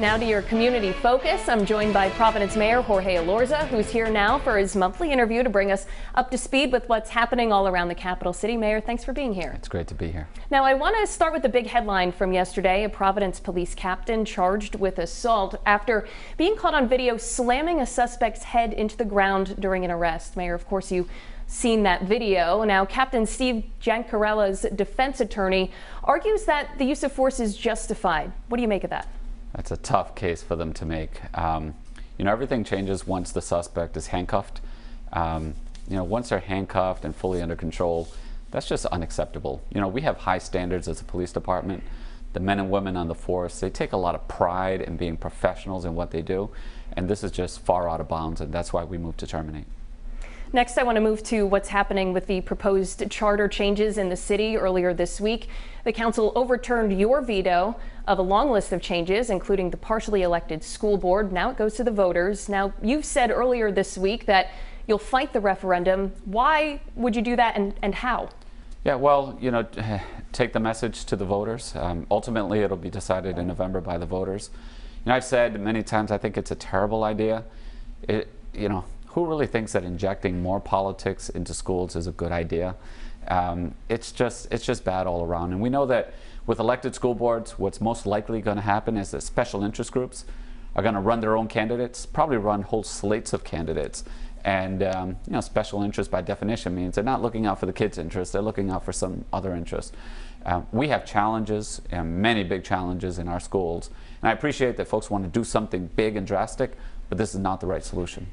Now to your community focus. I'm joined by Providence Mayor Jorge Elorza, who's here now for his monthly interview to bring us up to speed with what's happening all around the capital city. Mayor, thanks for being here. It's great to be here. Now, I want to start with the big headline from yesterday. A Providence police captain charged with assault after being caught on video slamming a suspect's head into the ground during an arrest. Mayor, of course, you seen that video. Now, Captain Steve Giancarella's defense attorney argues that the use of force is justified. What do you make of that? That's a tough case for them to make. Everything changes once the suspect is handcuffed. Once they're handcuffed and fully under control, that's just unacceptable. We have high standards as a police department. The men and women on the force, they take a lot of pride in being professionals in what they do, and this is just far out of bounds, and that's why we moved to terminate. Next, I want to move to what's happening with the proposed charter changes in the city. Earlier this week, the council overturned your veto of a long list of changes, including the partially elected school board. Now it goes to the voters. Now, you've said earlier this week that you'll fight the referendum. Why would you do that, and how? Yeah, well, take the message to the voters. Ultimately, it'll be decided in November by the voters. I've said many times I think it's a terrible idea. Who really thinks that injecting more politics into schools is a good idea? It's just bad all around. And we know that with elected school boards, what's most likely going to happen is that special interest groups are going to run their own candidates, probably run whole slates of candidates. And special interest by definition means they're not looking out for the kids' interest, they're looking out for some other interest. We have challenges, many big challenges in our schools. And I appreciate that folks want to do something big and drastic, but this is not the right solution.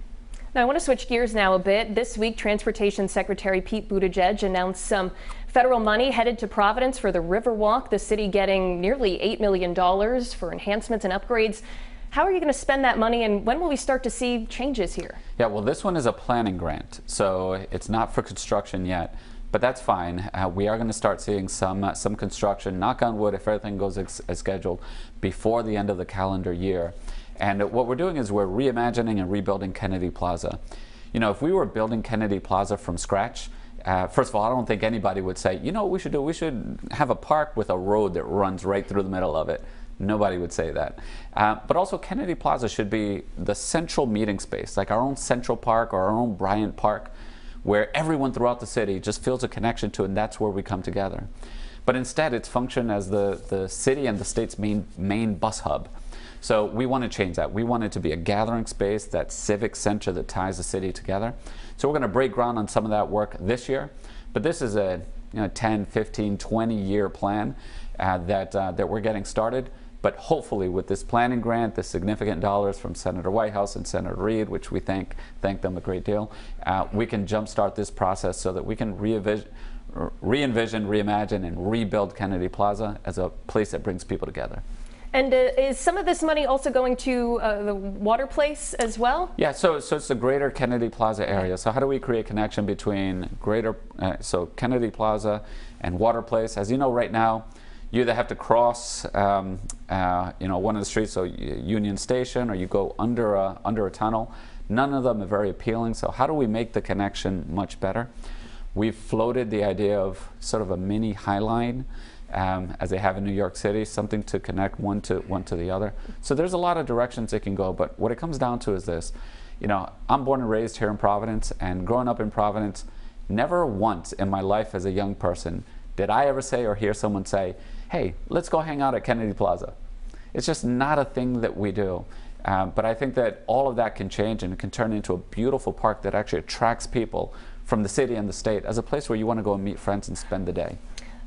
Now, I want to switch gears now a bit. This week, Transportation Secretary Pete Buttigieg announced some federal money headed to Providence for the Riverwalk, the city getting nearly $8 million for enhancements and upgrades. How are you going to spend that money, and when will we start to see changes here? Yeah, well, this one is a planning grant, so it's not for construction yet, but that's fine. We are going to start seeing some construction, knock on wood, if everything goes as scheduled, before the end of the calendar year. And what we're doing is we're reimagining and rebuilding Kennedy Plaza. If we were building Kennedy Plaza from scratch, first of all, I don't think anybody would say, what we should do? We should have a park with a road that runs right through the middle of it. Nobody would say that. But also, Kennedy Plaza should be the central meeting space, like our own Central Park or our own Bryant Park, where everyone throughout the city just feels a connection to it, and that's where we come together. But instead, it's functioned as the city and the state's main bus hub. So we want to change that. We want it to be a gathering space, that civic center that ties the city together. So we're going to break ground on some of that work this year. But this is a 10, 15, 20-year plan that we're getting started. But hopefully with this planning grant, the significant dollars from Senator Whitehouse and Senator Reid, which we thank them a great deal, we can jumpstart this process so that we can re-envision, reimagine, and rebuild Kennedy Plaza as a place that brings people together. And is some of this money also going to the water place as well? Yeah, so it's the greater Kennedy Plaza area. So how do we create connection between Kennedy Plaza and Water Place? As you know, right now, you either have to cross one of the streets, so Union Station, or you go under a tunnel. None of them are very appealing. So how do we make the connection much better? We've floated the idea of sort of a mini High Line, as they have in New York City, something to connect one to the other. So there's a lot of directions it can go, but what it comes down to is this. I'm born and raised here in Providence, and growing up in Providence, never once in my life as a young person did I ever say or hear someone say, hey, let's go hang out at Kennedy Plaza. It's just not a thing that we do. But I think that all of that can change, and it can turn into a beautiful park that actually attracts people from the city and the state as a place where you want to go and meet friends and spend the day.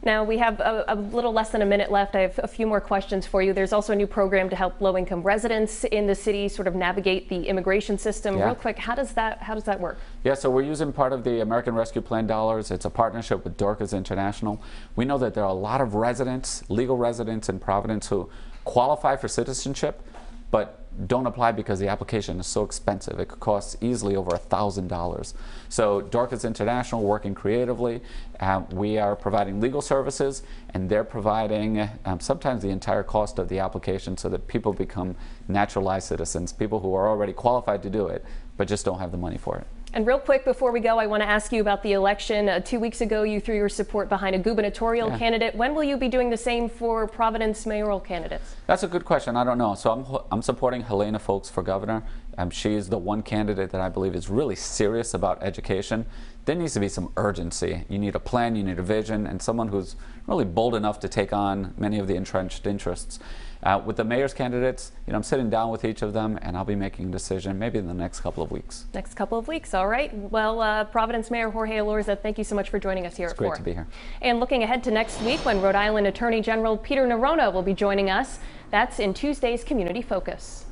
Now, we have a little less than a minute left. I have a few more questions for you. There's also a new program to help low-income residents in the city sort of navigate the immigration system. Yeah. Real quick, how does that work? Yeah, so we're using part of the American Rescue Plan dollars. It's a partnership with Dorcas International. We know that there are a lot of residents, legal residents in Providence, who qualify for citizenship, but don't apply because the application is so expensive. It could cost easily over $1,000. So Dorcas International, working creatively, we are providing legal services, and they're providing sometimes the entire cost of the application so that people become naturalized citizens, people who are already qualified to do it, but just don't have the money for it. And real quick before we go, I want to ask you about the election. 2 weeks ago, you threw your support behind a gubernatorial candidate. When will you be doing the same for Providence mayoral candidates? That's a good question. I don't know. So I'm supporting Helena Folks for governor. She's the one candidate that I believe is really serious about education. There needs to be some urgency. You need a plan, you need a vision, and someone who's really bold enough to take on many of the entrenched interests. With the mayor's candidates, I'm sitting down with each of them, and I'll be making a decision maybe in the next couple of weeks. Next couple of weeks, all right. Well, Providence Mayor Jorge Elorza, thank you so much for joining us here at 4. It's great to be here. And looking ahead to next week when Rhode Island Attorney General Peter Nerona will be joining us. That's in Tuesday's Community Focus.